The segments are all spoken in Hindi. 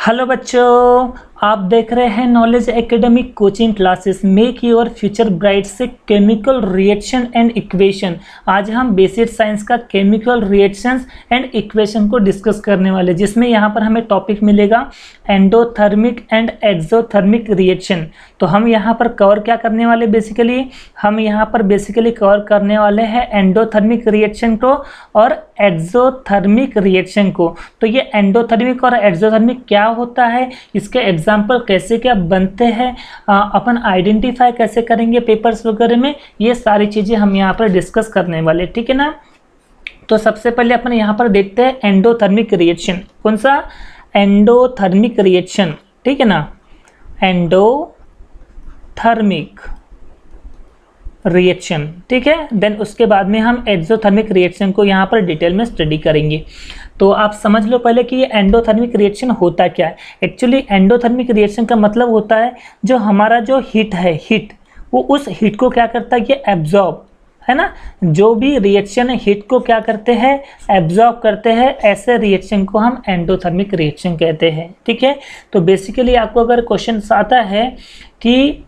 हेलो बच्चों, आप देख रहे हैं knowledge academic coaching classes make your future bright से केमिकल रिएक्शन एंड इक्वेशन। आज हम बेसिक साइंस का केमिकल रिएक्शंस एंड इक्वेशन को डिस्कस करने वाले, जिसमें यहाँ पर हमें टॉपिक मिलेगा एंडोथर्मिक एंड एक्सोथर्मिक रिएक्शन। तो हम यहाँ पर कवर क्या करने वाले, बेसिकली हम यहाँ पर बेसिकली कवर करने वाले हैं एंडोथर्मिक रिएक्शन को और एक्सोथर्मिक रिएक्शन को। तो ये एंडोथर्मिक और एक्सोथर्मिक क्या होता है, इसके एग्जाम्पल कैसे क्या बनते हैं, अपन आइडेंटिफाई कैसे करेंगे पेपर्स वगैरह में, ये सारी चीज़ें हम यहाँ पर डिस्कस करने वाले, ठीक है ना। तो सबसे पहले अपन यहाँ पर देखते हैं एंडोथर्मिक रिएक्शन। कौन सा? एंडोथर्मिक रिएक्शन, ठीक है ना। एंडोथर्मिक रिएक्शन, ठीक है। देन उसके बाद में हम एक्सोथर्मिक रिएक्शन को यहाँ पर डिटेल में स्टडी करेंगे। तो आप समझ लो पहले कि ये एंडोथर्मिक रिएक्शन होता क्या है। एक्चुअली एंडोथर्मिक रिएक्शन का मतलब होता है जो हमारा जो हीट है, हीट वो उस हीट को क्या करता है, ये एब्जॉर्ब, है ना। जो भी रिएक्शन है हीट को क्या करते हैं, एब्जॉर्ब करते हैं। ऐसे रिएक्शन को हम एंडोथर्मिक रिएक्शन कहते हैं, ठीक है। तो बेसिकली आपको अगर क्वेश्चन आता है कि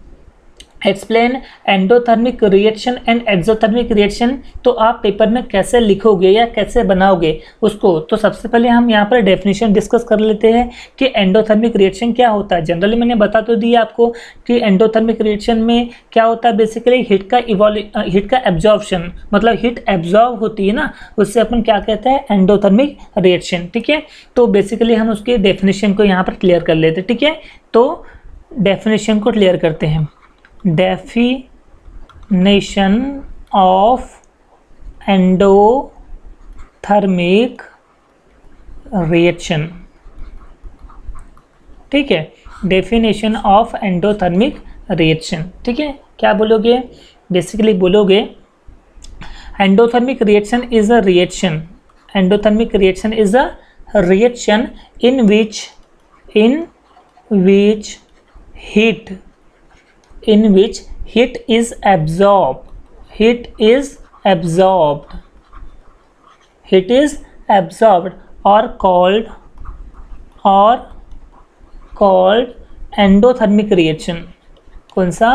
explain endothermic reaction and exothermic reaction, तो आप पेपर में कैसे लिखोगे या कैसे बनाओगे उसको। तो सबसे पहले हम यहाँ पर डेफिनेशन डिस्कस कर लेते हैं कि एंडोथर्मिक रिएक्शन क्या होता है। जनरली मैंने बता तो दिया आपको कि एंडोथर्मिक रिएक्शन में क्या होता है, बेसिकली हीट का एब्जॉर्प्शन, मतलब हीट एब्जॉर्ब होती है ना, उससे अपन क्या कहते हैं, एंडोथर्मिक रिएक्शन, ठीक है। तो बेसिकली हम उसके डेफिनेशन को यहाँ पर क्लियर कर लेते हैं, ठीक है। तो डेफिनेशन को क्लियर करते हैं। Definition of endothermic reaction, ठीक है। डेफिनेशन ऑफ एंडोथर्मिक रिएक्शन, ठीक है। क्या बोलोगे, बेसिकली बोलोगे endothermic reaction is a reaction, endothermic reaction is a reaction in which heat is absorbed or called endothermic reaction। कौन सा?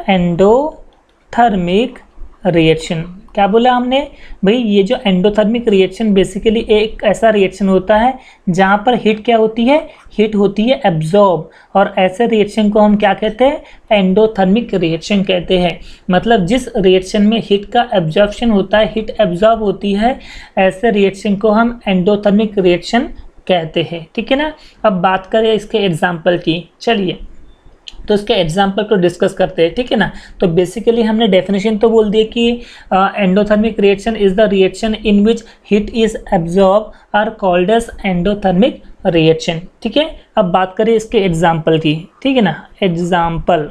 Endothermic reaction. क्या बोला हमने भाई, ये जो एंडोथर्मिक रिएक्शन बेसिकली एक ऐसा रिएक्शन होता है जहाँ पर हीट क्या होती है, हीट होती है एब्जॉर्ब, और ऐसे रिएक्शन को हम क्या कहते हैं, एंडोथर्मिक रिएक्शन कहते हैं। मतलब जिस रिएक्शन में हीट का एब्जॉर्प्शन होता है, हीट एब्जॉर्ब होती है, ऐसे रिएक्शन को हम एंडोथर्मिक रिएक्शन कहते हैं, ठीक है ना। अब बात करें इसके एग्जाम्पल की, चलिए तो इसके एग्जाम्पल को डिस्कस करते हैं, ठीक है ना। तो बेसिकली हमने डेफिनेशन तो बोल दिया कि endothermic reaction is the reaction in which heat is absorb are called as endothermic reaction, ठीक है। अब बात करें इसके एग्जाम्पल की, ठीक है ना। एग्जाम्पल,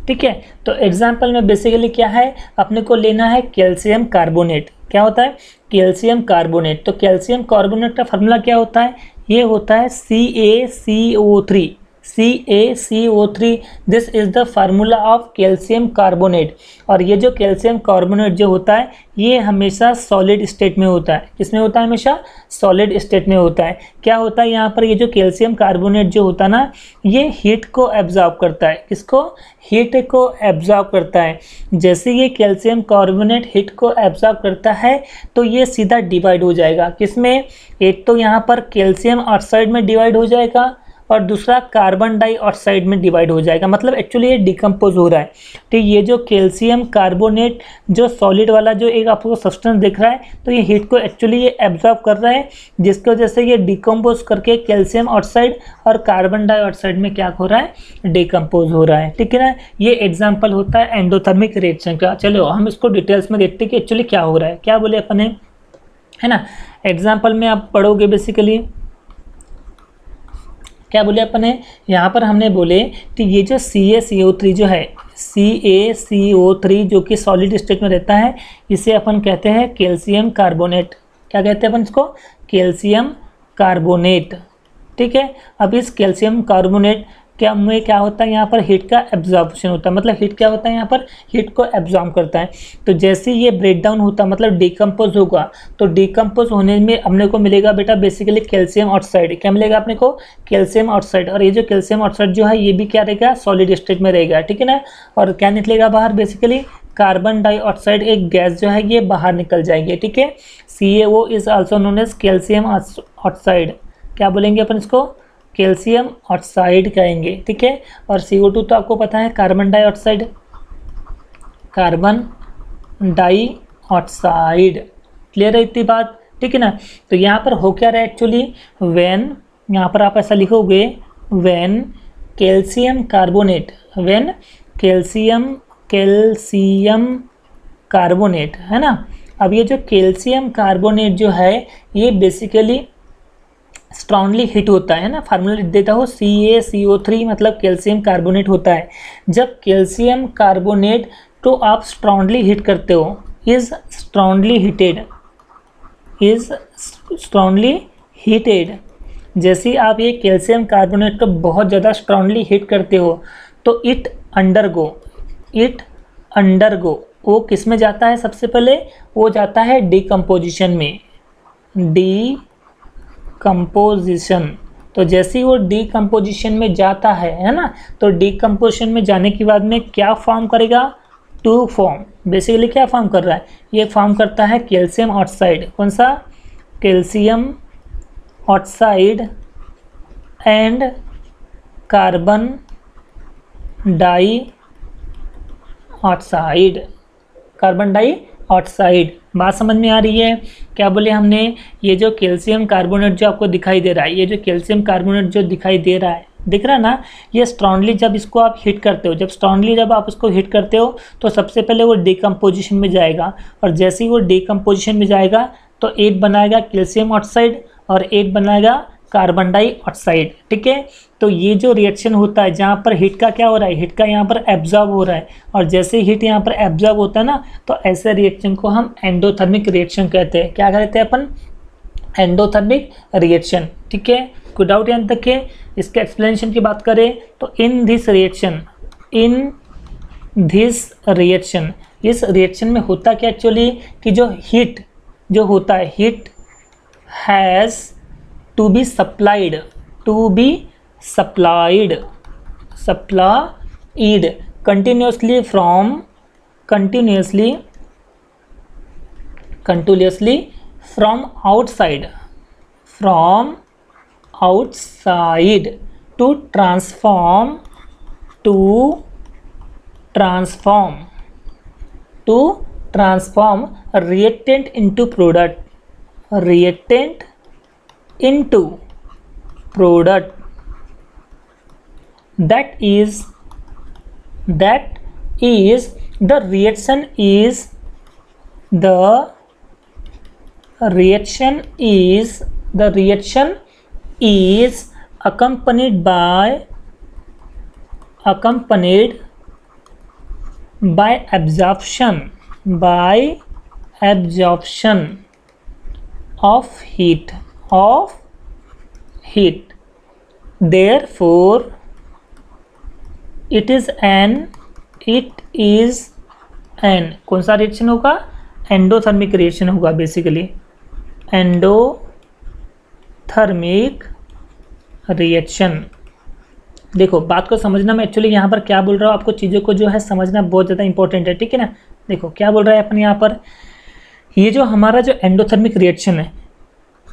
ठीक है। तो एग्जाम्पल में बेसिकली क्या है, अपने को लेना है कैल्शियम कार्बोनेट। क्या होता है? Calcium carbonate. तो कैल्शियम कार्बोनेट का फार्मूला क्या होता है, ये होता है CaCO3। CaCO3, this is the formula of calcium carbonate. और ये जो कैल्शियम कार्बोनेट जो होता है, ये हमेशा सॉलिड स्टेट में होता है। किसमें होता है? हमेशा सॉलिड स्टेट में होता है। क्या होता है यहाँ पर, ये जो कैल्शियम कार्बोनेट जो होता है ना, ये हीट को एब्जॉर्ब करता है। किसको? हीट को एब्जॉर्ब करता है। जैसे ये कैल्शियम कार्बोनेट हीट को एब्जॉर्ब करता है तो ये सीधा डिवाइड हो जाएगा। किसमें? एक तो यहाँ पर कैल्शियम ऑक्साइड में डिवाइड हो जाएगा और दूसरा कार्बन डाइऑक्साइड में डिवाइड हो जाएगा। मतलब एक्चुअली ये डिकम्पोज हो रहा है। तो ये जो कैल्शियम कार्बोनेट जो सॉलिड वाला जो एक आपको सब्सटेंस दिख रहा है, तो ये हीट को एक्चुअली ये एब्जॉर्ब कर रहा है, जिसकी वजह से ये डिकम्पोज करके कैल्शियम ऑक्साइड और कार्बन डाइऑक्साइड में क्या हो रहा है, डिकम्पोज हो रहा है, ठीक है ना। ये एग्जाम्पल होता है एंडोथर्मिक रिएक्शन का। चलो हम इसको डिटेल्स में देखते हैं कि एक्चुअली क्या हो रहा है। क्या बोले अपने, है ना। एग्जाम्पल में आप पढ़ोगे बेसिकली क्या बोले अपने, यहाँ पर हमने बोले कि ये जो CaCO3 जो है, CaCO3 जो कि सॉलिड स्टेट में रहता है, इसे अपन कहते हैं कैल्शियम कार्बोनेट। क्या कहते हैं अपन इसको? कैल्शियम कार्बोनेट, ठीक है। अब इस कैल्शियम कार्बोनेट क्या में क्या होता है यहाँ पर हीट का एब्जॉर्प्शन होता है, मतलब हीट क्या होता है यहाँ पर हीट को एब्जॉर्ब करता है। तो जैसे ये ब्रेक डाउन होता है मतलब डिकम्पोज होगा, तो डिकम्पोज होने में अपने को मिलेगा बेटा बेसिकली कैल्शियम ऑक्साइड। क्या मिलेगा अपने को? Calcium oxide. और ये जो कैल्शियम ऑक्साइड जो है ये भी क्या रहेगा? सॉलिड स्टेट में रहेगा, ठीक है ना। और क्या निकलेगा बाहर? बेसिकली कार्बन डाइऑक्साइड एक गैस जो है ये बाहर निकल जाएंगे, ठीक है। CaO is also known as calcium oxide. क्या बोलेंगे अपन इसको? कैल्शियम ऑक्साइड कहेंगे, ठीक है। और CO2 तो आपको पता है carbon dioxide, carbon dioxide. Clear है इतनी बात, ठीक है ना। तो यहाँ पर हो क्या रहा है एक्चुअली, व्हेन, यहाँ पर आप ऐसा लिखोगे when calcium carbonate, when calcium carbonate, है ना। अब ये जो कैल्शियम कार्बोनेट जो है ये बेसिकली स्ट्रांगली हिट होता है ना, फार्मूला लिख देता हो CaCO3 मतलब कैल्शियम कार्बोनेट होता है। जब कैल्शियम कार्बोनेट तो आप स्ट्रांगली हिट करते हो, इज स्ट्रांगली हीटेड, जैसे आप ये कैल्शियम कार्बोनेट को बहुत ज़्यादा स्ट्रांगली हिट करते हो तो इट अंडरगो वो किस में जाता है? सबसे पहले वो जाता है डिकम्पोजिशन में, डिकम्पोजिशन। तो जैसे ही वो डिकम्पोजिशन में जाता है ना, तो डिकम्पोजिशन में जाने के बाद में क्या फॉर्म करेगा? 2 फॉर्म। बेसिकली क्या फॉर्म कर रहा है? ये फॉर्म करता है कैल्शियम ऑक्साइड। कौन सा? Calcium oxide and carbon dioxide, carbon dioxide. बात समझ में आ रही है? क्या बोले हमने? ये जो कैल्शियम कार्बोनेट जो आपको दिखाई दे रहा है, ये जो कैल्शियम कार्बोनेट जो दिखाई दे रहा है, दिख रहा है ना, ये स्ट्रांगली जब इसको आप हिट करते हो, जब आप इसको हिट करते हो तो सबसे पहले वो डिकम्पोजिशन में जाएगा, और जैसे ही वो डिकम्पोजिशन में जाएगा तो एक बनाएगा कैल्शियम ऑक्साइड और एक बनाएगा कार्बन डाइऑक्साइड, ठीक है। तो ये जो रिएक्शन होता है जहाँ पर हीट का क्या हो रहा है? हीट का यहाँ पर एब्जॉर्ब हो रहा है, और जैसे हीट यहाँ पर एब्जॉर्ब होता है ना, तो ऐसे रिएक्शन को हम एंडोथर्मिक रिएक्शन कहते हैं। क्या कहते हैं अपन? एंडोथर्मिक रिएक्शन, ठीक है। कोई डाउट यहाँ तक है? इसके एक्सप्लेनेशन की बात करें तो इन दिस रिएक्शन, इस रिएक्शन में होता क्या एक्चुअली कि जो हीट जो होता है, heat has to be supplied continuously from outside to transform reactant into product, that is the reaction is accompanied by absorption of heat, therefore it is an कौन सा रिएक्शन होगा? एंडोथर्मिक रिएक्शन होगा, बेसिकली एंडोथर्मिक रिएक्शन। देखो बात को समझना, मैं एक्चुअली यहाँ पर क्या बोल रहा हूँ, आपको चीज़ों को जो है समझना बहुत ज़्यादा इंपॉर्टेंट है, ठीक है ना। देखो क्या बोल रहा है अपन यहाँ पर, ये जो हमारा जो एंडोथर्मिक रिएक्शन है,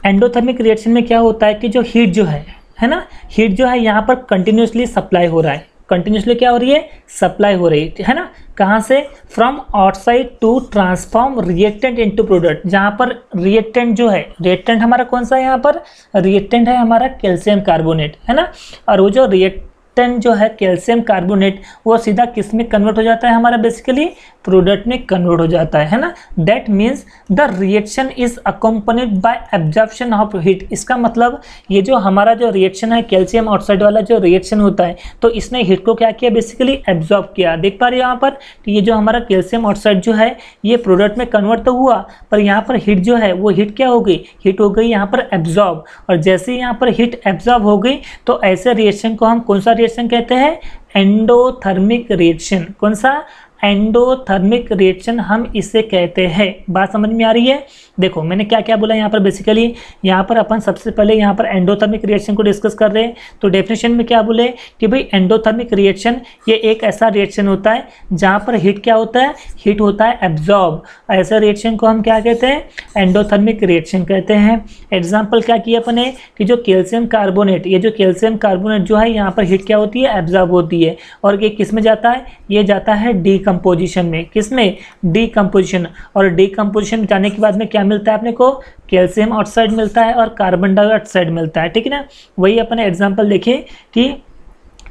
एंडोथर्मिक रिएक्शन में क्या होता है कि जो हीट जो है ना, हीट जो है यहाँ पर कंटिन्यूसली सप्लाई हो रहा है, कंटिन्यूसली क्या हो रही है? सप्लाई हो रही है ना। कहाँ से? From outside to transform reactant into product. जहाँ पर रिएक्टेंट जो है, रिएक्टेंट हमारा कौन सा है? यहाँ पर रिएक्टेंट है हमारा कैल्शियम कार्बोनेट, है ना। और वो जो रिएक्टेंट जो है कैल्शियम कार्बोनेट वो सीधा किस में कन्वर्ट हो जाता है? हमारा बेसिकली प्रोडक्ट में कन्वर्ट हो जाता है ना। That means the reaction is accompanied by absorption of heat. इसका मतलब ये जो हमारा जो रिएक्शन है कैल्शियम ऑक्साइड वाला जो रिएक्शन होता है, तो इसने हीट को क्या किया, बेसिकली एब्जॉर्ब किया। देख पा रहे हो यहाँ पर, तो ये जो हमारा कैल्शियम ऑक्साइड जो है ये प्रोडक्ट में कन्वर्ट तो हुआ, पर यहाँ पर हीट जो है वो हीट क्या हो गई, हीट हो गई यहाँ पर एब्जॉर्ब। और जैसे ही यहाँ पर हीट एब्जॉर्ब हो गई तो ऐसे रिएक्शन को हम कौन सा रिएक्शन कहते हैं, एंडोथर्मिक रिएक्शन। कौन सा, एंडोथर्मिक रिएक्शन हम इसे कहते हैं। बात समझ में आ रही है। देखो मैंने क्या क्या बोला यहाँ पर, बेसिकली यहाँ पर अपन सबसे पहले यहाँ पर एंडोथर्मिक रिएक्शन को डिस्कस कर रहे हैं। तो डेफिनेशन में क्या बोले कि भाई एंडोथर्मिक रिएक्शन ये एक ऐसा रिएक्शन होता है जहाँ पर हीट क्या होता है, हीट होता है एब्जॉर्ब। ऐसे रिएक्शन को हम क्या कहते हैं, एंडोथर्मिक रिएक्शन कहते हैं। एग्जाम्पल क्या किया अपन ने कि जो कैल्शियम कार्बोनेट, ये जो कैल्शियम कार्बोनेट जो है यहाँ पर हीट क्या होती है, एब्जॉर्ब होती है। और ये किस में जाता है, ये जाता है डीकम्पोजिशन में। किस में, डीकम्पोजिशन। और डीकम्पोजिशन में जाने के बाद में क्या मिलता है अपने को, कैल्शियम ऑक्साइड मिलता है और कार्बन डाइऑक्साइड मिलता है। ठीक है ना। वही अपने एग्जांपल देखें कि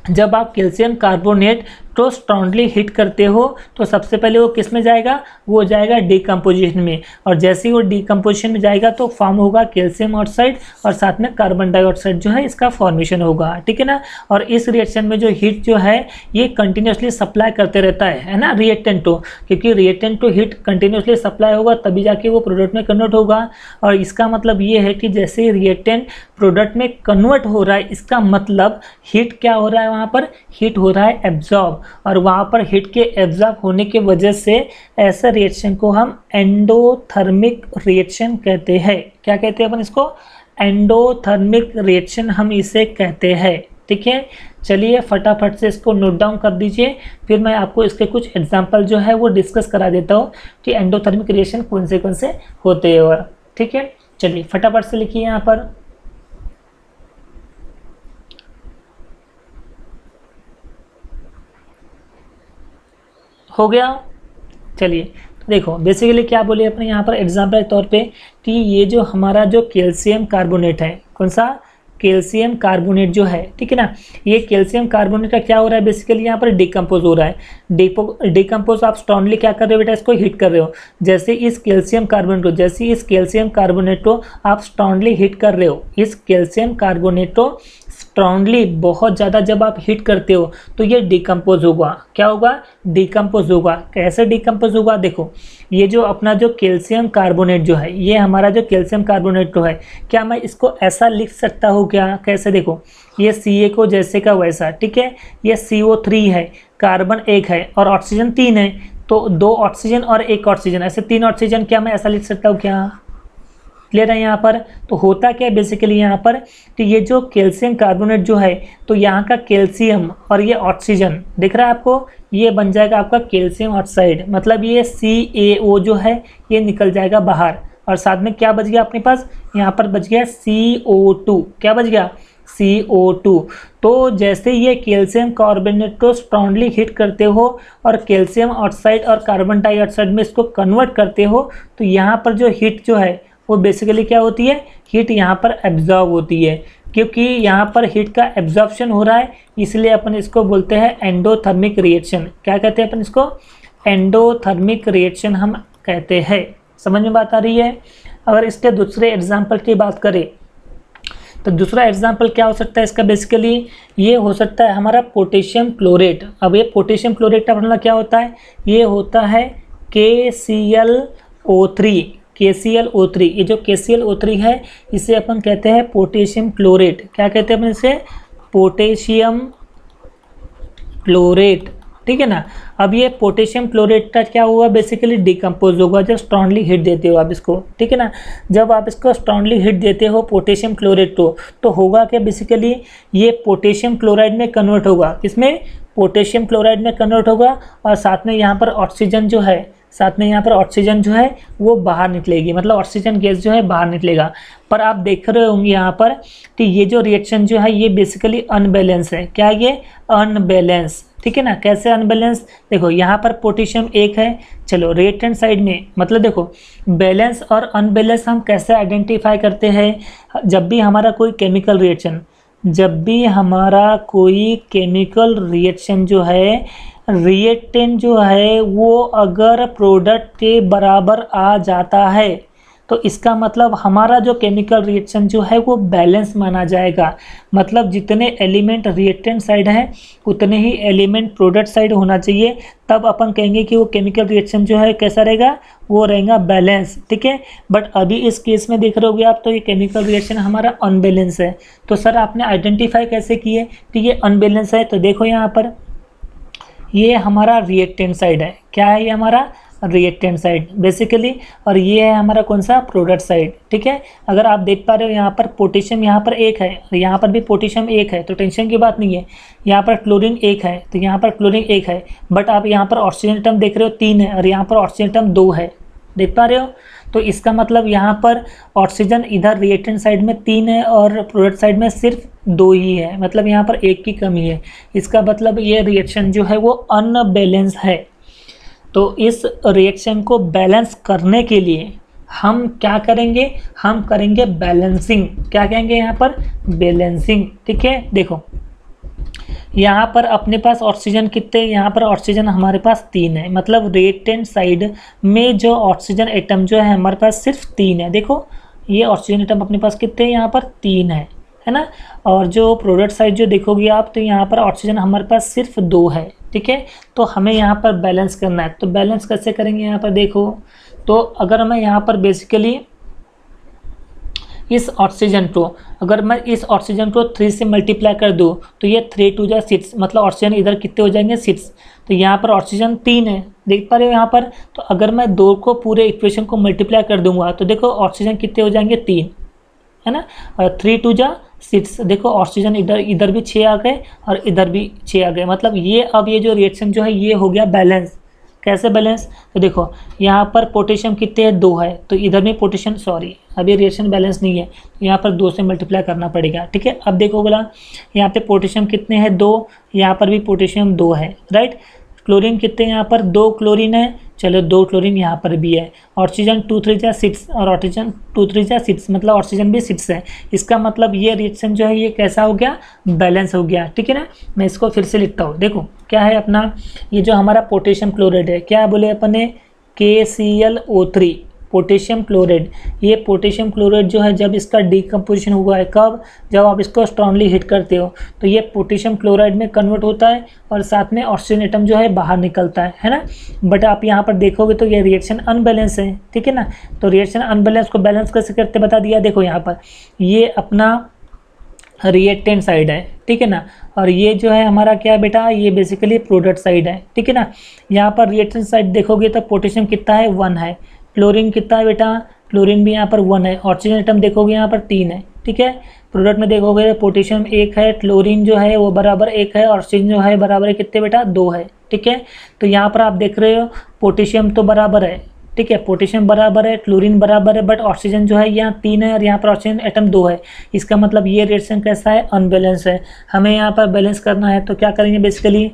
जब आप कैल्शियम कार्बोनेट तो स्ट्रांगली हीट करते हो तो सबसे पहले वो किस में जाएगा, वो जाएगा डीकम्पोजिशन में। और जैसे ही वो डीकम्पोजिशन में जाएगा तो फॉर्म होगा कैल्शियम ऑक्साइड और साथ में कार्बन डाइऑक्साइड जो है इसका फॉर्मेशन होगा। ठीक है ना। और इस रिएक्शन में जो हीट जो है ये कंटिन्यूसली सप्लाई करते रहता है ना रिएक्टेंट को, क्योंकि रिएक्टेंट को हीट कंटिन्यूसली सप्लाई होगा तभी जाके वो प्रोडक्ट में कन्वर्ट होगा। और इसका मतलब ये है कि जैसे रिएक्टेंट प्रोडक्ट में कन्वर्ट हो रहा है, इसका मतलब हीट क्या हो रहा है, वहाँ पर हीट हो रहा है एब्जॉर्ब। और वहाँ पर हीट के एब्जॉर्ब होने की वजह से ऐसे रिएक्शन को हम एंडोथर्मिक रिएक्शन कहते हैं। क्या कहते हैं अपन इसको, एंडोथर्मिक रिएक्शन हम इसे कहते हैं। ठीक है। चलिए फटाफट से इसको नोट डाउन कर दीजिए, फिर मैं आपको इसके कुछ एग्जांपल जो है वो डिस्कस करा देता हूँ कि एंडोथर्मिक रिएक्शन कौन से होते हैं। और ठीक है, चलिए फटाफट से लिखिए यहाँ पर। हो गया। चलिए देखो बेसिकली क्या बोले अपने यहाँ पर एग्जाम्पल के तौर पे कि ये जो हमारा जो कैल्शियम कार्बोनेट है, कौन सा, कैल्शियम कार्बोनेट जो है, ठीक है ना, ये कैल्शियम कार्बोनेट का क्या हो रहा है, बेसिकली यहाँ पर डिकम्पोज हो रहा है। डिकम्पोज आप स्ट्रांगली क्या कर रहे हो बेटा, इसको हीट कर रहे हो। जैसे इस कैल्शियम कार्बोनेट को आप स्ट्रांगली हीट कर रहे हो, इस कैल्शियम कार्बोनेट को स्ट्रांगली बहुत ज़्यादा जब आप हीट करते हो तो ये डिकम्पोज होगा। क्या होगा, डिकम्पोज होगा। कैसे डिकम्पोज होगा, देखो ये जो अपना जो कैल्शियम कार्बोनेट जो है, ये हमारा जो कैल्शियम कार्बोनेट तो है, क्या मैं इसको ऐसा लिख सकता हूँ क्या, कैसे, देखो ये Ca को जैसे का वैसा, ठीक है, ये CO3 है, कार्बन 1 है और ऑक्सीजन 3 है, तो 2 ऑक्सीजन और 1 ऑक्सीजन, ऐसे 3 ऑक्सीजन, क्या मैं ऐसा लिख सकता हूँ क्या, क्लियर है यहाँ पर। तो होता क्या है बेसिकली यहाँ पर कि ये जो कैल्शियम कार्बोनेट जो है, तो यहाँ का कैल्शियम और ये ऑक्सीजन दिख रहा है आपको, ये बन जाएगा आपका कैल्शियम ऑक्साइड, मतलब ये CaO जो है ये निकल जाएगा बाहर। और साथ में क्या बच गया अपने पास, यहाँ पर बच गया CO2। क्या बच गया, CO2। तो जैसे ये कैल्शियम कार्बोनेट को स्ट्रांगली हीट करते हो और कैल्शियम ऑक्साइड और कार्बन डाइऑक्साइड में इसको कन्वर्ट करते हो, तो यहाँ पर जो हीट जो है वो बेसिकली क्या होती है, हीट यहाँ पर एब्जॉर्ब होती है। क्योंकि यहाँ पर हीट का एब्जॉर्प्शन हो रहा है, इसलिए अपन इसको बोलते हैं एंडोथर्मिक रिएक्शन। क्या कहते हैं अपन इसको, एंडोथर्मिक रिएक्शन हम कहते हैं। समझ में बात आ रही है। अगर इसके दूसरे एग्जाम्पल की बात करें तो दूसरा एग्जाम्पल क्या हो सकता है इसका, बेसिकली ये हो सकता है हमारा पोटेशियम क्लोरेट। अब ये पोटेशियम क्लोरेट का मतलब क्या होता है, ये होता है KClO3। KClO3, ये जो KClO3 है इसे अपन कहते हैं पोटेशियम क्लोरेट। क्या कहते हैं अपन इसे, पोटेशियम क्लोरेट, ठीक है ना। अब ये पोटेशियम क्लोरेट का क्या हुआ, बेसिकली डिकम्पोज होगा जब स्ट्रांगली हीट देते हो आप इसको, ठीक है ना। जब आप इसको स्ट्रांगली हीट देते हो पोटेशियम क्लोरेट को, तो होगा क्या, बेसिकली ये पोटेशियम क्लोराइड में कन्वर्ट होगा, किसमें, पोटेशियम क्लोराइड में कन्वर्ट होगा। और साथ में यहाँ पर ऑक्सीजन जो है, साथ में यहाँ पर ऑक्सीजन जो है वो बाहर निकलेगी, मतलब ऑक्सीजन गैस जो है बाहर निकलेगा। पर आप देख रहे होंगे यहाँ पर कि ये जो रिएक्शन जो है ये बेसिकली अनबैलेंस है। क्या ये, अनबैलेंस, ठीक है ना। कैसे अनबैलेंस, देखो यहाँ पर पोटेशियम 1 है, चलो रिएक्टेंट साइड में, मतलब देखो बैलेंस और अनबैलेंस हम कैसे आइडेंटिफाई करते हैं, जब भी हमारा कोई केमिकल रिएक्शन जो है रिएक्टेंट जो है वो अगर प्रोडक्ट के बराबर आ जाता है तो इसका मतलब हमारा जो केमिकल रिएक्शन जो है वो बैलेंस माना जाएगा। मतलब जितने एलिमेंट रिएक्टेंट साइड है उतने ही एलिमेंट प्रोडक्ट साइड होना चाहिए, तब अपन कहेंगे कि वो केमिकल रिएक्शन जो है कैसा रहेगा, वो रहेगा बैलेंस। ठीक है, बट अभी इस केस में देख रहे होगे आप तो ये केमिकल रिएक्शन हमारा अनबैलेंस है। तो सर आपने आइडेंटिफाई कैसे किए कि ये अनबैलेंस है? तो देखो यहाँ पर ये हमारा रिएक्टेंट साइड है। क्या है ये हमारा? रिएक्टेंट साइड बेसिकली, और ये है हमारा कौन सा? Product side. ठीक है, अगर आप देख पा रहे हो यहाँ पर पोटेशियम यहाँ पर एक है, यहाँ पर भी पोटेशियम एक है, तो टेंशन की बात नहीं है। यहाँ पर क्लोरीन एक है तो यहाँ पर क्लोरीन एक है, बट आप यहाँ पर ऑक्सीजन एटम देख रहे हो 3 है और यहाँ पर ऑक्सीजन एटम 2 है, देख पा रहे हो? तो इसका मतलब यहाँ पर ऑक्सीजन इधर रिएक्टेंट साइड में 3 है और प्रोडक्ट साइड में सिर्फ 2 ही है, मतलब यहाँ पर 1 की कमी है। इसका मतलब ये रिएक्शन जो है वो अनबैलेंस है। तो इस रिएक्शन को बैलेंस करने के लिए हम क्या करेंगे? हम करेंगे बैलेंसिंग। क्या कहेंगे यहाँ पर? बैलेंसिंग। ठीक है, देखो यहाँ पर अपने पास ऑक्सीजन कितने? यहाँ पर ऑक्सीजन हमारे पास 3 है, मतलब रिएक्टेंट साइड में जो ऑक्सीजन एटम जो है हमारे पास सिर्फ 3 है। देखो ये ऑक्सीजन एटम अपने पास कितने? यहाँ पर 3 है ना। और जो प्रोडक्ट साइड जो देखोगे आप तो यहाँ पर ऑक्सीजन हमारे पास सिर्फ 2 है। ठीक है, तो हमें यहाँ पर बैलेंस करना है। तो बैलेंस कैसे करेंगे? यहाँ पर देखो, तो अगर मैं यहाँ पर बेसिकली इस ऑक्सीजन को, अगर मैं इस ऑक्सीजन को 3 से मल्टीप्लाई कर दूँ तो ये 3 2 जा 6, मतलब ऑक्सीजन इधर कितने हो जाएंगे? 6। तो यहाँ पर ऑक्सीजन 3 है, देख पा रहे हो यहाँ पर। तो अगर मैं 2 को पूरे इक्वेशन को मल्टीप्लाई कर दूंगा तो देखो ऑक्सीजन कितने हो जाएंगे? 3, है ना। और 3 2 जा 6, देखो ऑक्सीजन इधर भी 6 आ गए और इधर भी 6 आ गए। मतलब ये अब ये जो रिएक्शन जो है ये हो गया बैलेंस। कैसे बैलेंस? तो देखो यहाँ पर पोटेशियम कितने हैं? 2 है, तो इधर में पोटेशियम, सॉरी अब ये रिएक्शन बैलेंस नहीं है, तो यहाँ पर 2 से मल्टीप्लाई करना पड़ेगा। ठीक है, अब देखो बोला यहाँ पे पोटेशियम कितने हैं? 2, यहाँ पर भी पोटेशियम 2 है, राइट। क्लोरीन कितने? यहाँ पर 2 क्लोरीन है, चलो 2 क्लोरीन यहाँ पर भी है। ऑक्सीजन 2 3 जा 6 और ऑक्सीजन 2 3 जा 6, मतलब ऑक्सीजन भी 6 है। इसका मतलब ये रिएक्शन जो है ये कैसा हो गया? बैलेंस हो गया। ठीक है ना, मैं इसको फिर से लिखता हूँ। देखो क्या है अपना, ये जो हमारा पोटेशियम क्लोराइड है, क्या बोले अपन ने? KClO3 potassium chloride. ये पोटेशियम क्लोराइड जो है जब इसका डिकम्पोजिशन हुआ है, कब? जब आप इसको स्ट्रांगली हीट करते हो तो ये पोटेशियम क्लोराइड में कन्वर्ट होता है और साथ में ऑक्सीजन एटम जो है बाहर निकलता है ना। बट आप यहाँ पर देखोगे तो ये रिएक्शन अनबैलेंस है। ठीक है ना, तो रिएक्शन अनबैलेंस को बैलेंस कैसे करते बता दिया। देखो यहाँ पर ये अपना रिएक्टेंट साइड है, ठीक है ना, और ये जो है हमारा क्या बेटा? ये बेसिकली प्रोडक्ट साइड है। ठीक है ना, यहाँ पर रिएक्टेंट साइड देखोगे तो पोटेशियम कितना है? 1 है। क्लोरीन कितना है बेटा? क्लोरीन भी यहाँ पर 1 है। ऑक्सीजन एटम देखोगे यहाँ पर 3 है। ठीक है, प्रोडक्ट में देखोगे पोटेशियम 1 है, क्लोरीन जो है वो बराबर 1 है, ऑक्सीजन जो है बराबर है कितने बेटा? 2 है। ठीक है, तो यहाँ पर आप देख रहे हो पोटेशियम तो बराबर है, ठीक है, पोटेशियम बराबर है, क्लोरीन बराबर है, बट ऑक्सीजन जो है यहाँ 3 है और यहाँ पर ऑक्सीजन एटम 2 है। इसका मतलब ये रिएक्शन कैसा है? अनबैलेंस है। हमें यहाँ पर बैलेंस करना है तो क्या करेंगे बेसिकली?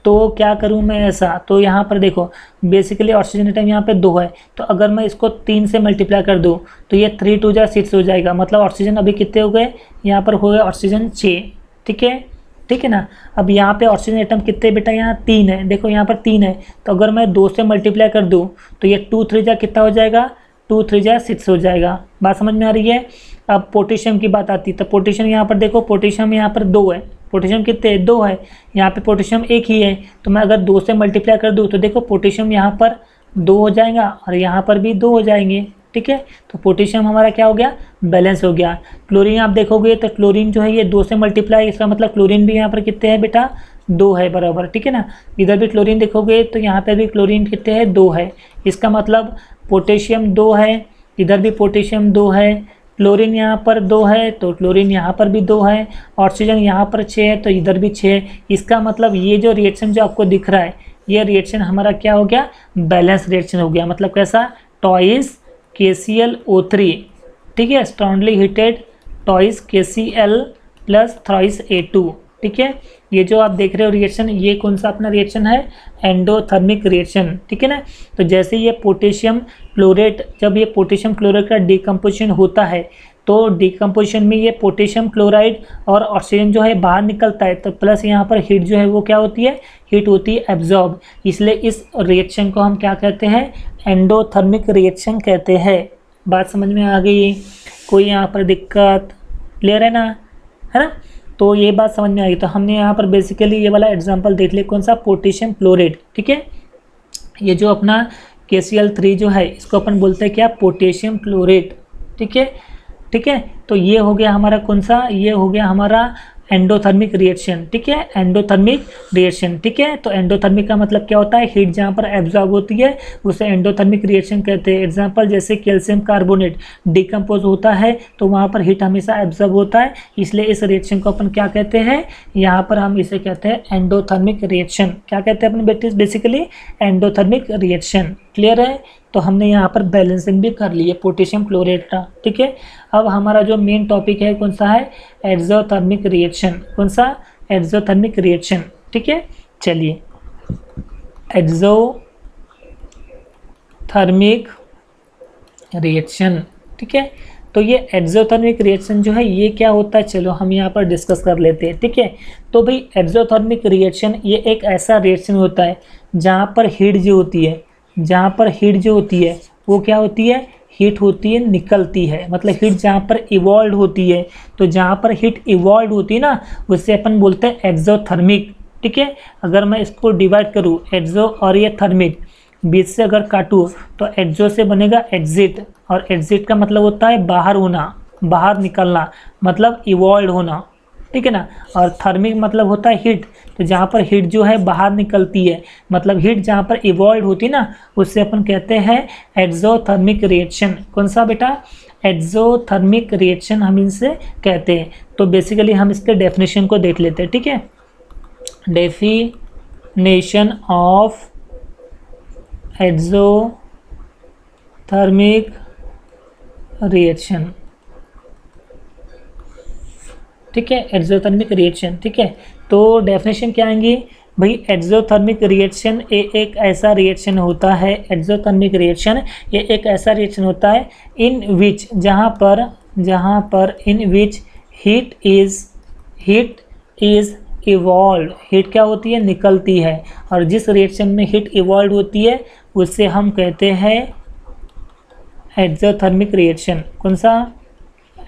तो क्या करूँ मैं ऐसा, तो यहाँ पर देखो बेसिकली ऑक्सीजन एटम यहाँ पे 2 है, तो अगर मैं इसको 3 से मल्टीप्लाई कर दूँ तो ये 3 2 जा 6 हो जाएगा। मतलब ऑक्सीजन अभी कितने हो गए? यहाँ पर हो गए ऑक्सीजन 6। ठीक है ना। अब यहाँ पे ऑक्सीजन एटम कितने बेटा? यहाँ 3 है, देखो यहाँ पर 3 है, तो अगर मैं 2 से मल्टीप्लाई कर दूँ तो ये 2 3 जा कितना हो जाएगा? 2 3 जा 6 हो जाएगा। बात समझ में आ रही है? अब पोटेशियम की बात आती है, तो पोटेशियम यहाँ पर देखो, पोटेशियम यहाँ पर 2 है, पोटेशियम कितने? 2 है, यहाँ पे पोटेशियम 1 ही है, तो मैं अगर 2 से मल्टीप्लाई कर दूँ तो देखो पोटेशियम यहाँ पर 2 हो जाएगा और यहाँ पर भी 2 हो जाएंगे। ठीक है, तो पोटेशियम हमारा क्या हो गया? बैलेंस हो गया। क्लोरीन आप देखोगे तो क्लोरीन जो है ये 2 से मल्टीप्लाई, इसका मतलब क्लोरीन भी यहाँ पर कितने हैं बेटा? 2 है बराबर। ठीक है ना, इधर भी क्लोरीन देखोगे तो यहाँ पे भी क्लोरीन कितने हैं? 2 है। इसका मतलब पोटेशियम 2 है, इधर भी पोटेशियम 2 है, क्लोरीन यहाँ पर 2 है तो क्लोरीन यहाँ पर भी 2 है, ऑक्सीजन यहाँ पर 6 है तो इधर भी 6 है। इसका मतलब ये जो रिएक्शन जो आपको दिख रहा है ये रिएक्शन हमारा क्या हो गया? बैलेंस रिएक्शन हो गया। मतलब कैसा? टॉइस KClO3, ठीक है, strongly heated twice KCl plus thrice A2। ठीक है, ये जो आप देख रहे हो रिएक्शन, ये कौन सा अपना रिएक्शन है? Endothermic reaction. ठीक है ना, तो जैसे ये पोटेशियम क्लोरेट, जब ये पोटेशियम क्लोरेट का डिकम्पोजिशन होता है तो डिकम्पोजिशन में ये पोटेशियम क्लोराइड और ऑक्सीजन जो है बाहर निकलता है, तो प्लस यहाँ पर हीट जो है वो क्या होती है, हीट होती है एब्जॉर्ब। इसलिए इस रिएक्शन को हम क्या कहते हैं, एंडोथर्मिक रिएक्शन कहते हैं। बात समझ में आ गई? कोई यहाँ पर दिक्कत? क्लियर है ना, है ना? तो ये बात समझ में आ गई। तो हमने यहाँ पर बेसिकली ये वाला एग्जांपल देख लिया, कौन सा, पोटेशियम क्लोराइड। ठीक है, ये जो अपना KCl3 जो है इसको अपन बोलते हैं क्या, पोटेशियम क्लोराइड। ठीक है, ठीक है। तो ये हो गया हमारा कौन सा, ये हो गया हमारा एंडोथर्मिक रिएक्शन। ठीक है, एंडोथर्मिक रिएक्शन। ठीक है, तो एंडोथर्मिक का मतलब क्या होता है, हीट जहाँ पर एब्जॉर्ब होती है उसे एंडोथर्मिक रिएक्शन कहते हैं। एग्जांपल जैसे कैल्शियम कार्बोनेट डिकम्पोज होता है तो वहाँ पर हीट हमेशा एब्जॉर्ब होता है, इसलिए इस रिएक्शन को अपन क्या कहते हैं, यहाँ पर हम इसे कहते हैं एंडोथर्मिक रिएक्शन। क्या कहते हैं अपने बेसिकली, एंडोथर्मिक रिएक्शन। क्लियर है? तो हमने यहाँ पर बैलेंसिंग भी कर ली है पोटेशियम क्लोराइड का। ठीक है, अब हमारा जो मेन टॉपिक है कौन सा है, एक्सोथर्मिक रिएक्शन। कौन सा, एक्सोथर्मिक रिएक्शन। ठीक है, चलिए एक्सोथर्मिक रिएक्शन। ठीक है, तो ये एक्सोथर्मिक रिएक्शन जो है ये क्या होता है, चलो हम यहाँ पर डिस्कस कर लेते हैं। ठीक है, तो भाई एक्सोथर्मिक रिएक्शन ये एक ऐसा रिएक्शन होता है जहाँ पर हीट जो होती है, जहाँ पर हीट जो होती है वो क्या होती है, हीट होती है निकलती है। मतलब हीट जहाँ पर इवॉल्व होती है, तो जहाँ पर हीट इवॉल्व होती है ना उससे अपन बोलते हैं एक्सोथर्मिक। ठीक है, अगर मैं इसको डिवाइड करूँ एक्सो और ये थर्मिक, बीच से अगर काटूँ तो एक्सो से बनेगा एग्जिट, और एग्जिट का मतलब होता है बाहर होना, बाहर निकलना, मतलब इवॉल्व होना। ठीक है ना, और थर्मिक मतलब होता है हीट, तो जहाँ पर हीट जो है बाहर निकलती है, मतलब हीट जहाँ पर इवॉल्व होती है ना उससे अपन कहते हैं एक्सोथर्मिक रिएक्शन। कौन सा बेटा, एक्सोथर्मिक रिएक्शन हम इनसे कहते हैं। तो बेसिकली हम इसके डेफिनेशन को देख लेते हैं। ठीक है, डेफिनेशन ऑफ एक्सोथर्मिक रिएक्शन। ठीक है, एक्सोथर्मिक रिएक्शन। ठीक है, तो डेफिनेशन क्या आएंगी भाई, एक्सोथर्मिक रिएक्शन ये एक ऐसा रिएक्शन होता है, एक्सोथर्मिक रिएक्शन ये एक ऐसा रिएक्शन होता है इन विच, जहाँ पर in which heat is evolved, heat क्या होती है, निकलती है, और जिस रिएक्शन में हीट इवॉल्व होती है उससे हम कहते हैं एक्सोथर्मिक रिएक्शन। कौन सा,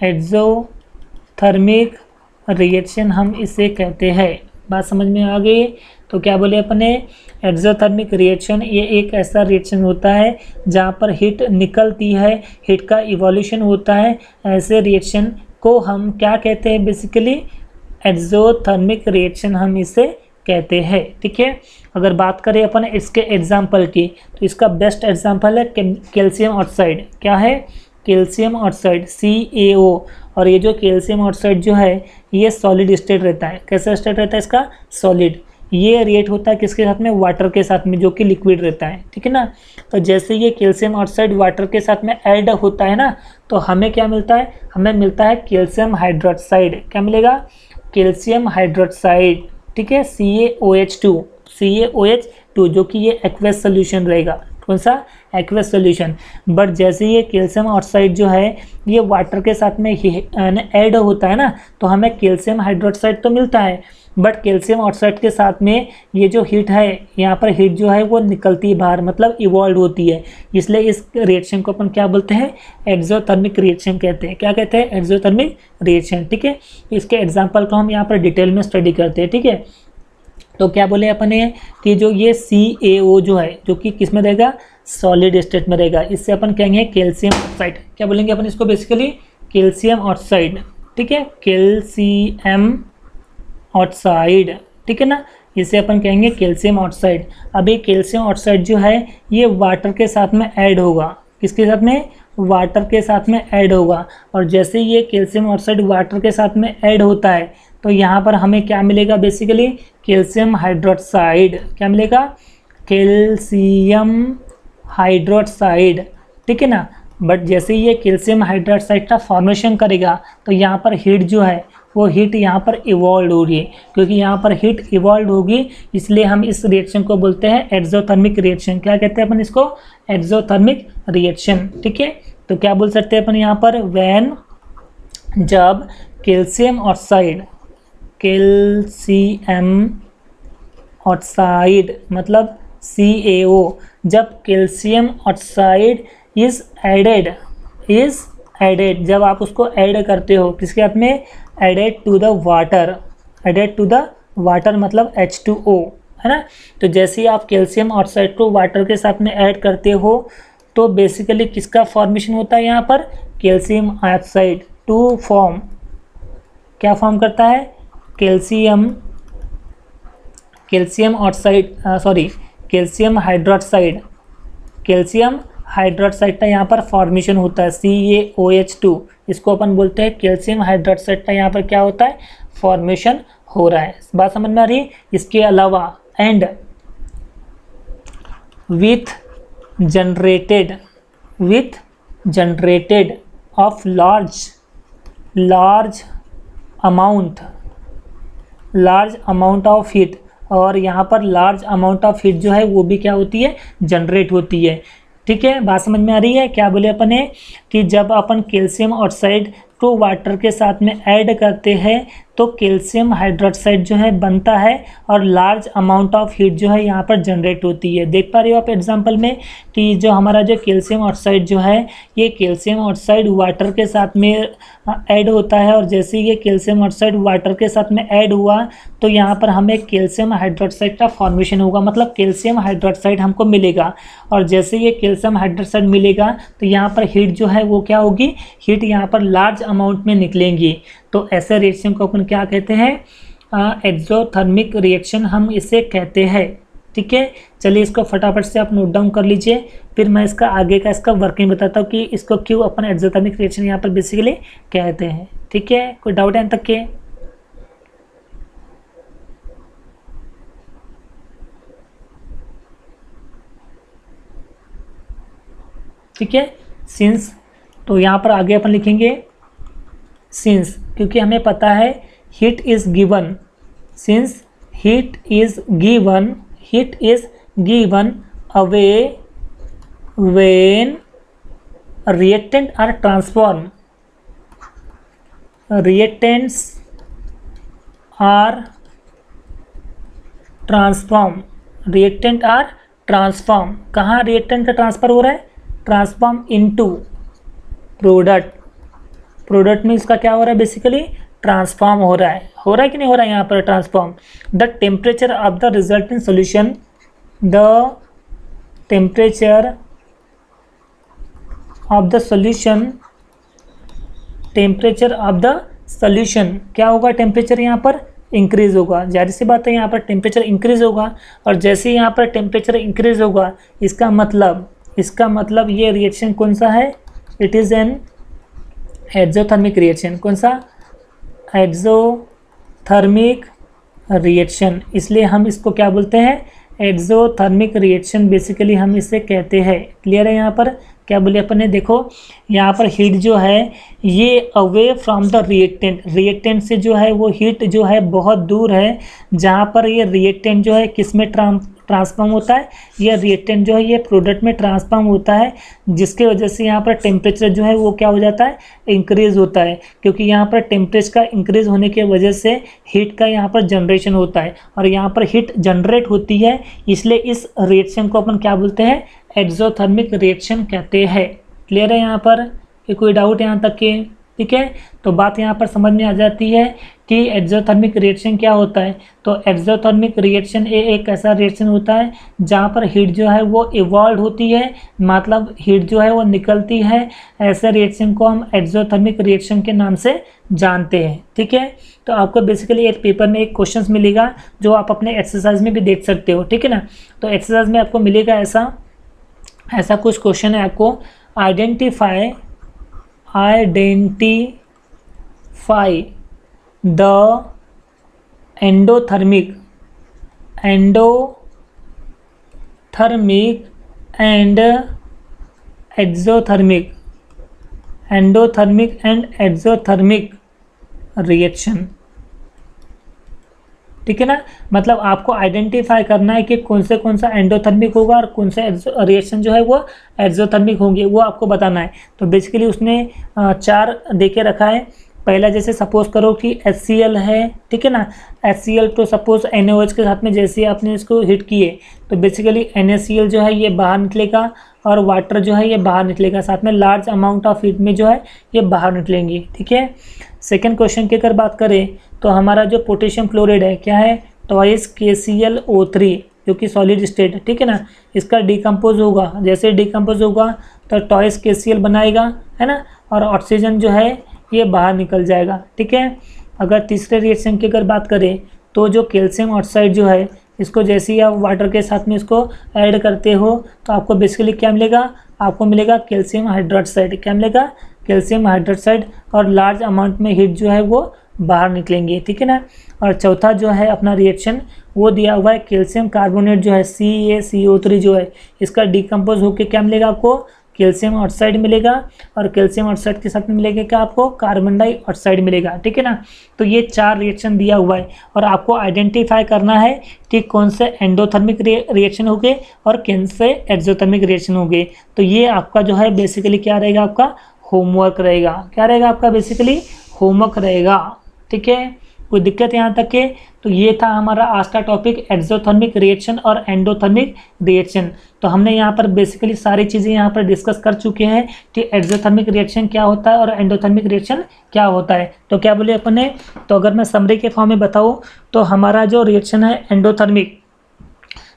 एक्सोथर्मिक रिएक्शन हम इसे कहते हैं। बात समझ में आ गई? तो क्या बोले अपने, एक्सोथर्मिक रिएक्शन ये एक ऐसा रिएक्शन होता है जहाँ पर हीट निकलती है, हीट का इवोल्यूशन होता है। ऐसे रिएक्शन को हम क्या कहते हैं, बेसिकली एक्सोथर्मिक रिएक्शन हम इसे कहते हैं। ठीक है, अगर बात करें अपन इसके एग्जाम्पल की, तो इसका बेस्ट एग्जाम्पल है कैल्शियम ऑक्साइड। क्या है, कैल्शियम ऑक्साइड CaO। और ये जो कैल्शियम ऑक्साइड जो है ये सॉलिड स्टेट रहता है। कैसा स्टेट रहता है इसका, सॉलिड। ये रिएक्ट होता है किसके साथ में, वाटर के साथ में, जो कि लिक्विड रहता है। ठीक है ना, तो जैसे ये कैल्शियम ऑक्साइड वाटर के साथ में ऐड होता है ना, तो हमें क्या मिलता है, हमें मिलता है कैल्शियम हाइड्रोक्साइड। क्या मिलेगा, कैल्शियम हाइड्रोक्साइड। ठीक है, CaOH2, जो कि ये एक्वस सोल्यूशन रहेगा। कौन सा, एक्वस सोल्यूशन। बट जैसे ये कैल्शियम ऑक्साइड जो है ये वाटर के साथ में ऐड होता है ना, तो हमें कैल्शियम हाइड्रोक्साइड तो मिलता है, बट कैल्शियम ऑक्साइड के साथ में ये जो हीट है, यहाँ पर हीट जो है वो निकलती है बाहर, मतलब इवॉल्व होती है। इसलिए इस रिएक्शन को अपन क्या बोलते हैं, एक्सोथर्मिक रिएक्शन कहते हैं। क्या कहते हैं, एक्सोथर्मिक रिएक्शन। ठीक है, इसके एग्जाम्पल को हम यहाँ पर डिटेल में स्टडी करते हैं। ठीक है, तो क्या बोले अपने कि जो ये CaO जो है, जो कि किस में रहेगा, सॉलिड स्टेट में रहेगा, इससे अपन कहेंगे कैल्शियम ऑक्साइड। क्या बोलेंगे अपन इसको, बेसिकली कैल्शियम ऑक्साइड। ठीक है, कैल्शियम ऑक्साइड। ठीक है ना, इसे अपन कहेंगे कैल्शियम ऑक्साइड। अब ये कैल्शियम ऑक्साइड जो है ये वाटर के साथ में ऐड होगा, किसके साथ में, वाटर के साथ में ऐड होगा। और जैसे ये कैल्शियम ऑक्साइड वाटर के साथ में ऐड होता है तो यहाँ पर हमें क्या मिलेगा, बेसिकली कैल्शियम हाइड्रोक्साइड। क्या मिलेगा, कैल्शियम हाइड्रोक्साइड। ठीक है ना, बट जैसे ये कैल्शियम हाइड्रोक्साइड का फॉर्मेशन करेगा तो यहाँ पर हीट जो है वो हीट यहाँ पर इवॉल्व हो रही है, क्योंकि यहाँ पर हीट इवॉल्व होगी, इसलिए हम इस रिएक्शन को बोलते हैं एक्सोथर्मिक रिएक्शन। क्या कहते हैं अपन इसको, एक्सोथर्मिक रिएक्शन। ठीक है, तो क्या बोल सकते हैं अपन यहाँ पर, व्हेन जब कैल्शियम ऑक्साइड मतलब CaO, जब कैल्शियम ऑक्साइड इज एडेड, जब आप उसको ऐड करते हो किसके साथ में, एडेड टू द वाटर मतलब H2O, है ना। तो जैसे ही आप कैल्शियम ऑक्साइड को वाटर के साथ में ऐड करते हो तो बेसिकली किसका फॉर्मेशन होता है, यहाँ पर कैल्शियम ऑक्साइड टू फॉर्म, क्या फॉर्म करता है, कैल्शियम हाइड्रोक्साइड का यहाँ पर फॉर्मेशन होता है CaOH2, इसको अपन बोलते हैं कैल्शियम हाइड्रोक्साइड का यहाँ पर क्या होता है, फॉर्मेशन हो रहा है। बात समझ में आ रही है। इसके अलावा and with generated of large amount of heat, और यहाँ पर लार्ज अमाउंट ऑफ हीट जो है वो भी क्या होती है, जनरेट होती है। ठीक है, बात समझ में आ रही है। क्या बोले अपन ने कि जब अपन कैल्शियम ऑक्साइड को वाटर के साथ में ऐड करते हैं तो कैल्शियम हाइड्रोक्साइड जो है बनता है और लार्ज अमाउंट ऑफ हीट जो है यहाँ पर जनरेट होती है। देख पा रहे हो आप एग्जांपल में कि जो हमारा जो कैल्शियम ऑक्साइड जो है, ये कैल्शियम ऑक्साइड वाटर के साथ में ऐड होता है, और जैसे ये कैल्शियम ऑक्साइड वाटर के साथ में ऐड हुआ तो यहाँ पर हमें कैल्शियम हाइड्रोक्साइड का फॉर्मेशन होगा, मतलब कैल्शियम हाइड्रोक्साइड हमको मिलेगा। और जैसे ये कैल्शियम हाइड्रोक्साइड मिलेगा तो यहाँ पर हीट जो है वो क्या होगी, हीट यहाँ पर लार्ज अमाउंट में निकलेंगी। तो ऐसे रिएक्शन को अपन क्या कहते हैं, एक्सोथर्मिक रिएक्शन हम इसे कहते हैं। ठीक है, चलिए इसको फटाफट से आप नोट डाउन कर लीजिए, फिर मैं इसका आगे का इसका वर्किंग बताता हूँ कि इसको क्यों अपन एक्सोथर्मिक रिएक्शन यहाँ पर बेसिकली कहते हैं। ठीक है, कोई डाउट है यहाँ तक के? ठीक है, सिंस, तो यहाँ पर आगे अपन लिखेंगे सिंस, क्योंकि हमें पता है heat is given, since heat is given away when reactants are transformed कहाँ रिएक्टेंट का ट्रांसफर हो रहा है, ट्रांसफॉर्म इनटू प्रोडक्ट में इसका क्या हो रहा है, बेसिकली ट्रांसफॉर्म हो रहा है कि नहीं हो रहा है यहाँ पर transform. The temperature of the resulting solution, temperature of the solution क्या होगा, टेम्परेचर यहाँ पर इंक्रीज होगा। जाहिर सी बात है यहाँ पर टेम्परेचर इंक्रीज होगा, और जैसे यहाँ पर टेम्परेचर इंक्रीज होगा इसका मतलब ये रिएक्शन कौन सा है, it is an exothermic reaction. कौन सा, एक्सोथर्मिक रिएक्शन, इसलिए हम इसको क्या बोलते हैं, एक्सोथर्मिक रिएक्शन बेसिकली हम इसे कहते हैं। क्लियर है यहाँ पर? क्या बोले अपन ने, देखो यहाँ पर हीट जो है ये अवे फ्रॉम द रिएक्टेंट से जो है वो हीट जो है बहुत दूर है, जहाँ पर ये रिएक्टेंट जो है किस में ट्रांसफॉर्म होता है, ये रिएक्टेंट जो है ये प्रोडक्ट में ट्रांसफॉर्म होता है, जिसके वजह से यहाँ पर टेम्परेचर जो है वो क्या हो जाता है, इंक्रीज होता है। क्योंकि यहाँ पर टेम्परेचर का इंक्रीज होने की वजह से हीट का यहाँ पर जनरेशन होता है, और यहाँ पर हीट जनरेट होती है, इसलिए इस रिएक्शन को अपन क्या बोलते हैं, एक्सोथर्मिक रिएक्शन कहते हैं। क्लियर है यहाँ पर? कि कोई डाउट यहाँ तक के? ठीक है, तो बात यहाँ पर समझ में आ जाती है कि एक्सोथर्मिक रिएक्शन क्या होता है। तो एक्सोथर्मिक रिएक्शन एक ऐसा रिएक्शन होता है जहाँ पर हीट जो है वो इवॉल्व होती है, मतलब हीट जो है वो निकलती है। ऐसे रिएक्शन को हम एक्सोथर्मिक रिएक्शन के नाम से जानते हैं। ठीक है, तो आपको बेसिकली एक पेपर में एक क्वेश्चन मिलेगा जो आप अपने एक्सरसाइज में भी देख सकते हो। ठीक है ना, तो एक्सरसाइज में आपको मिलेगा ऐसा कुछ क्वेश्चन है आपको, identify the endothermic and exothermic reaction. ठीक है ना, मतलब आपको आइडेंटिफाई करना है कि कौन सा एंडोथर्मिक होगा और कौन सा रिएक्शन जो है वो एक्सोथर्मिक होंगे, वो आपको बताना है। तो बेसिकली उसने 4 देके रखा है, पहला जैसे सपोज करो कि HCl है, ठीक है ना, HCl तो सपोज NaOH के साथ में जैसे आपने इसको हिट किए तो बेसिकली NaCl जो है ये बाहर निकलेगा और वाटर जो है ये बाहर निकलेगा, साथ में लार्ज अमाउंट ऑफ हीट में जो है ये बाहर निकलेंगे, ठीक है। सेकेंड क्वेश्चन की अगर बात करें तो हमारा जो पोटेशियम क्लोराइड है क्या है, ट्वाइस KClO3 जो कि सॉलिड स्टेट है, ठीक है ना, इसका डिकम्पोज होगा, जैसे डिकम्पोज होगा तो ट्वाइस KCl बनाएगा, है ना, और ऑक्सीजन जो है ये बाहर निकल जाएगा, ठीक है। अगर तीसरे रिएक्शन की अगर बात करें तो जो कैल्शियम ऑक्साइड जो है इसको जैसे ही आप वाटर के साथ में इसको ऐड करते हो तो आपको बेसिकली क्या मिलेगा, आपको मिलेगा कैल्शियम हाइड्रोक्साइड, क्या मिलेगा, कैल्शियम हाइड्रोक्साइड, और लार्ज अमाउंट में हीट जो है वो बाहर निकलेंगे, ठीक है ना। और चौथा जो है अपना रिएक्शन वो दिया हुआ है कैल्शियम कार्बोनेट जो है CaCO3 जो है इसका डिकम्पोज होकर क्या मिलेगा आपको, कैल्शियम ऑक्साइड मिलेगा, और कैल्शियम ऑक्साइड के साथ में मिलेगा क्या आपको, कार्बन डाइऑक्साइड मिलेगा, ठीक है ना। तो ये 4 रिएक्शन दिया हुआ है और आपको आइडेंटिफाई करना है कि कौन से एंडोथर्मिक रिएक्शन हो गए और कौन से एक्सोथर्मिक रिएक्शन हो गए। तो ये आपका जो है बेसिकली क्या रहेगा, आपका होमवर्क रहेगा, क्या रहेगा आपका बेसिकली होमवर्क रहेगा, ठीक है। कोई दिक्कत यहाँ तक के, तो ये था हमारा आज का टॉपिक एक्सोथर्मिक रिएक्शन और एंडोथर्मिक रिएक्शन। तो हमने यहाँ पर बेसिकली सारी चीज़ें यहाँ पर डिस्कस कर चुके हैं कि एक्सोथर्मिक रिएक्शन क्या होता है और एंडोथर्मिक रिएक्शन क्या होता है। तो क्या बोले अपन ने, तो अगर मैं समरी के फॉर्म में बताऊँ तो हमारा जो रिएक्शन है एंडोथर्मिक,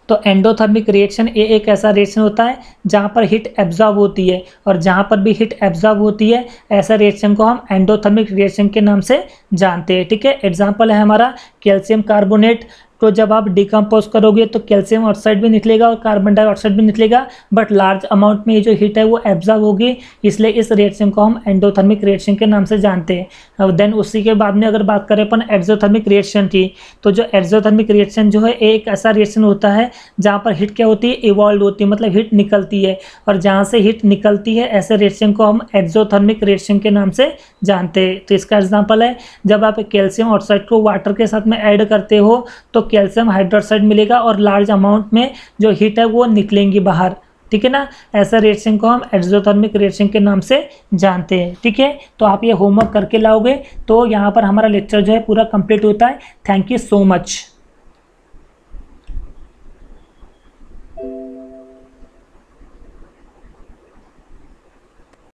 तो एंडोथर्मिक रिएक्शन ये एक ऐसा रिएक्शन होता है जहाँ पर हीट एब्जॉर्ब होती है, और जहाँ पर भी हीट एब्जॉर्ब होती है ऐसा रिएक्शन को हम एंडोथर्मिक रिएक्शन के नाम से जानते हैं, ठीक है। एग्जांपल है हमारा कैल्शियम कार्बोनेट, तो जब आप डिकम्पोज करोगे तो कैल्शियम ऑक्साइड भी निकलेगा और कार्बन डाइऑक्साइड भी निकलेगा, बट लार्ज अमाउंट में ये जो हीट है वो एब्जॉर्ब होगी, इसलिए इस रिएक्शन को हम एंडोथर्मिक रिएक्शन के नाम से जानते हैं। देन उसी के बाद में अगर बात करें अपन एक्सोथर्मिक रिएक्शन की, तो जो एक्सोथर्मिक रिएक्शन जो है एक ऐसा रिएक्शन होता है जहाँ पर हीट क्या होती है, इवॉल्व होती है, मतलब हीट निकलती है, और जहाँ से हीट निकलती है ऐसे रिएक्शन को हम एक्सोथर्मिक रिएक्शन के नाम से जानते हैं। तो इसका एग्जाम्पल है जब आप कैल्शियम ऑक्साइड को वाटर के साथ में ऐड करते हो तो कैल्शियम हाइड्रोक्साइड मिलेगा और लार्ज अमाउंट में जो हीट है वो निकलेंगी बाहर, ठीक है ना। ऐसा रिएक्शन को हम एक्सोथर्मिक रिएक्शन के नाम से जानते हैं, ठीक है। तो आप ये होमवर्क करके लाओगे तो यहाँ पर हमारा लेक्चर जो है पूरा कंप्लीट होता है। Thank you so much.